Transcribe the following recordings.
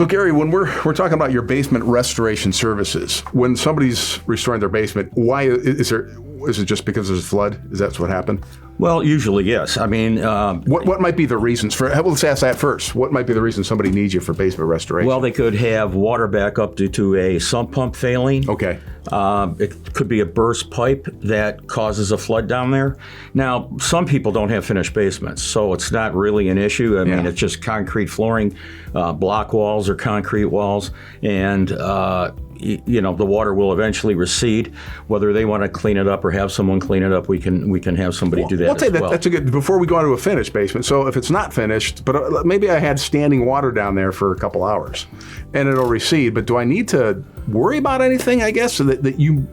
So Gary, when we're talking about your basement restoration services, when somebody's restoring their basement, why is it just because there's a flood? Is that what happened? Well, usually, yes. I mean... What might be the reasons for... Well, let's ask that first. What might be the reason somebody needs you for basement restoration? Well, they could have water backup due to a sump pump failing. Okay. It could be a burst pipe that causes a flood down there. Now, some people don't have finished basements, so it's not really an issue. I mean, it's just concrete flooring, block walls or concrete walls, and... the water will eventually recede. Whether they want to clean it up or have someone clean it up, we can have somebody do that. I'll tell you as well. That's a good. Before we go on to a finished basement, so if it's not finished, but maybe I had standing water down there for a couple hours, and it'll recede. But do I need to worry about anything? I guess so that you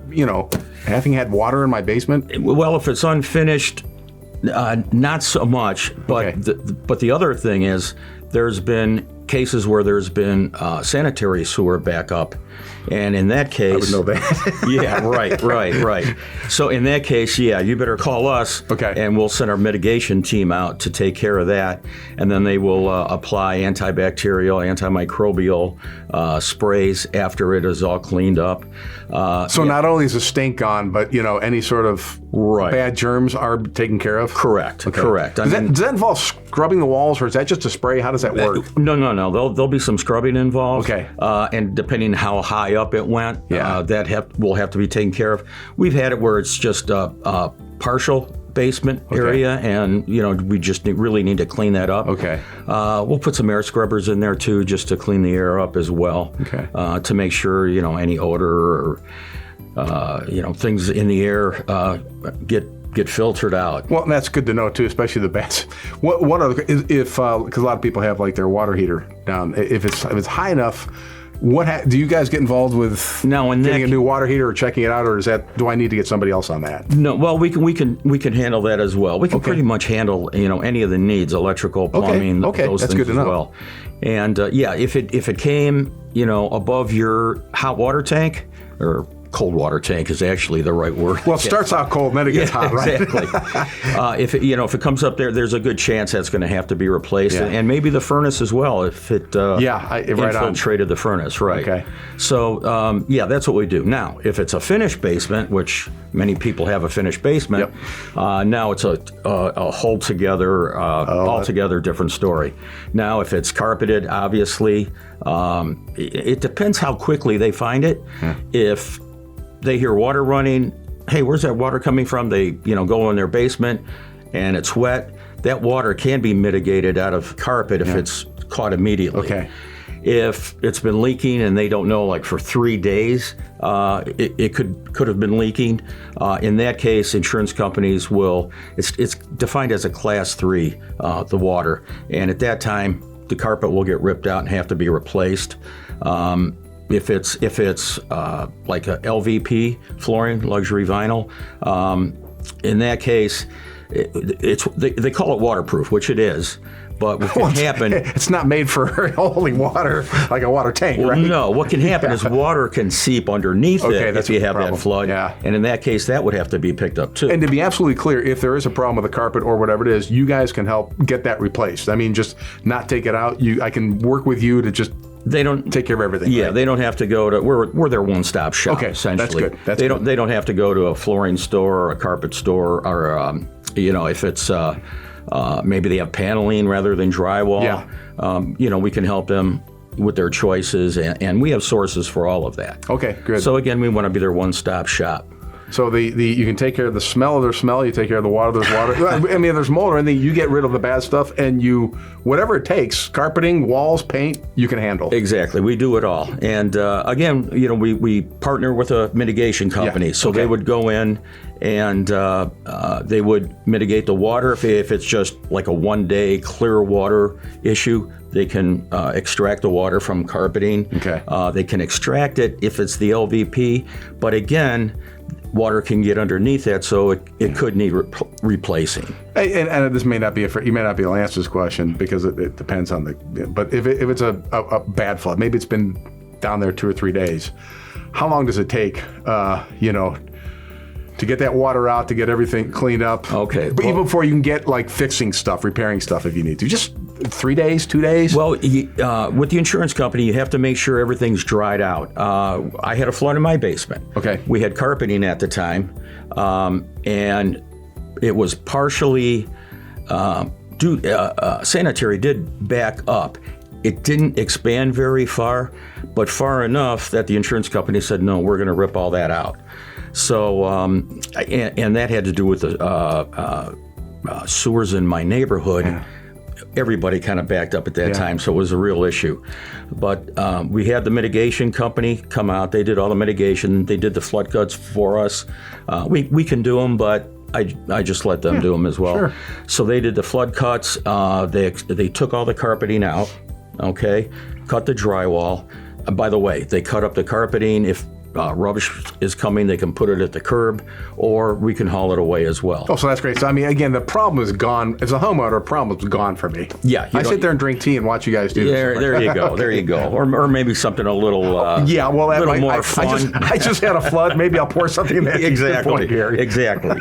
having had water in my basement. Well, if it's unfinished, not so much. But the other thing is, there's been cases where there's been sanitary sewer backup. And in that case... I would know that. Yeah, right. So in that case, you better call us. Okay. And we'll send our mitigation team out to take care of that. And then they will apply antibacterial, antimicrobial sprays after it is all cleaned up. So not only is the stink gone, but any sort of bad germs are taken care of? Correct. Okay. Correct. Does that involve scrubbing the walls, or is that just a spray? How does that work? No. There'll be some scrubbing involved. Okay. And depending how high up it went, will have to be taken care of. We've had it where it's just a partial basement area, and we just really need to clean that up. Okay. We'll put some air scrubbers in there too, just to clean the air up as well. Okay. To make sure any odor or things in the air get filtered out. Well, that's good to know too, especially the bats. What other if because a lot of people have like their water heater down. If it's high enough. Do you guys get involved with getting a new water heater or checking it out, or do I need to get somebody else on that? No, well, we can handle that as well. We can pretty much handle any of the needs, electrical, plumbing, those that's things good to know. as well. And if it came above your hot water tank, or cold water tank is actually the right word. Well, it starts out cold and then it gets hot, right? Exactly. If it comes up there's a good chance that's going to have to be replaced, and maybe the furnace as well if it infiltrated the furnace, right? Okay. So that's what we do. Now, if it's a finished basement, which many people have a finished basement, now it's a altogether different story. Now, if it's carpeted, obviously, it depends how quickly they find it. If they hear water running, hey, where's that water coming from? They, go in their basement and it's wet. That water can be mitigated out of carpet if it's caught immediately. Okay. If it's been leaking and they don't know, like for 3 days, it could have been leaking. In that case, insurance companies it's defined as a class 3, the water. And at that time, the carpet will get ripped out and have to be replaced. If it's like a LVP flooring, luxury vinyl, in that case, they call it waterproof, which it is. But what can happen... It's not made for holding water like a water tank, right? No, what can happen is water can seep underneath it if you have that flood. Yeah. And in that case, that would have to be picked up too. And to be absolutely clear, if there is a problem with the carpet or whatever it is, you guys can help get that replaced. I mean, just not take it out. I can work with you to just... They don't take care of everything. Yeah, right? They don't have to go to. We're their one-stop shop. Okay, essentially. That's good. They don't have to go to a flooring store or a carpet store, or if it's maybe they have paneling rather than drywall. Yeah. We can help them with their choices, and we have sources for all of that. Okay, good. So again, we want to be their one-stop shop. So you can take care of the smell of their smell, you take care of the water, there's water. I mean, there's mold or anything, you get rid of the bad stuff, and whatever it takes, carpeting, walls, paint, you can handle. Exactly. We do it all. And again, we partner with a mitigation company. So they would go in and they would mitigate the water. If it's just like a one-day clear water issue, they can extract the water from carpeting. Okay. They can extract it if it's the LVP. But again, water can get underneath that, so it could need replacing. And this may not be you may not be able to answer this question because it depends on but if it's a bad flood, maybe it's been down there 2 or 3 days, how long does it take, to get that water out, to get everything cleaned up. Okay. But even before you can get like fixing stuff, repairing stuff if you need to. Just 3 days, 2 days? Well, with the insurance company, you have to make sure everything's dried out. I had a flood in my basement. Okay. We had carpeting at the time, and it was partially sanitary did back up. It didn't expand very far, but far enough that the insurance company said, no, we're going to rip all that out. So, and that had to do with the sewers in my neighborhood. Yeah. Everybody kind of backed up at that time, so it was a real issue. But we had the mitigation company come out. They did all the mitigation. They did the flood cuts for us. We can do them, but I just let them do them as well. Sure. So they did the flood cuts. They took all the carpeting out, okay, cut the drywall. By the way, they cut up the carpeting. If rubbish is coming, they can put it at the curb, or we can haul it away as well. Oh, so that's great. So, I mean, again, the problem is gone. As a homeowner, the problem is gone for me. Yeah. I sit there and drink tea and watch you guys do this. There you go. There you go. Or maybe something a little yeah, well, little more fun. I just had a flood. Maybe I'll pour something in that. Exactly. Point, Gary. Exactly.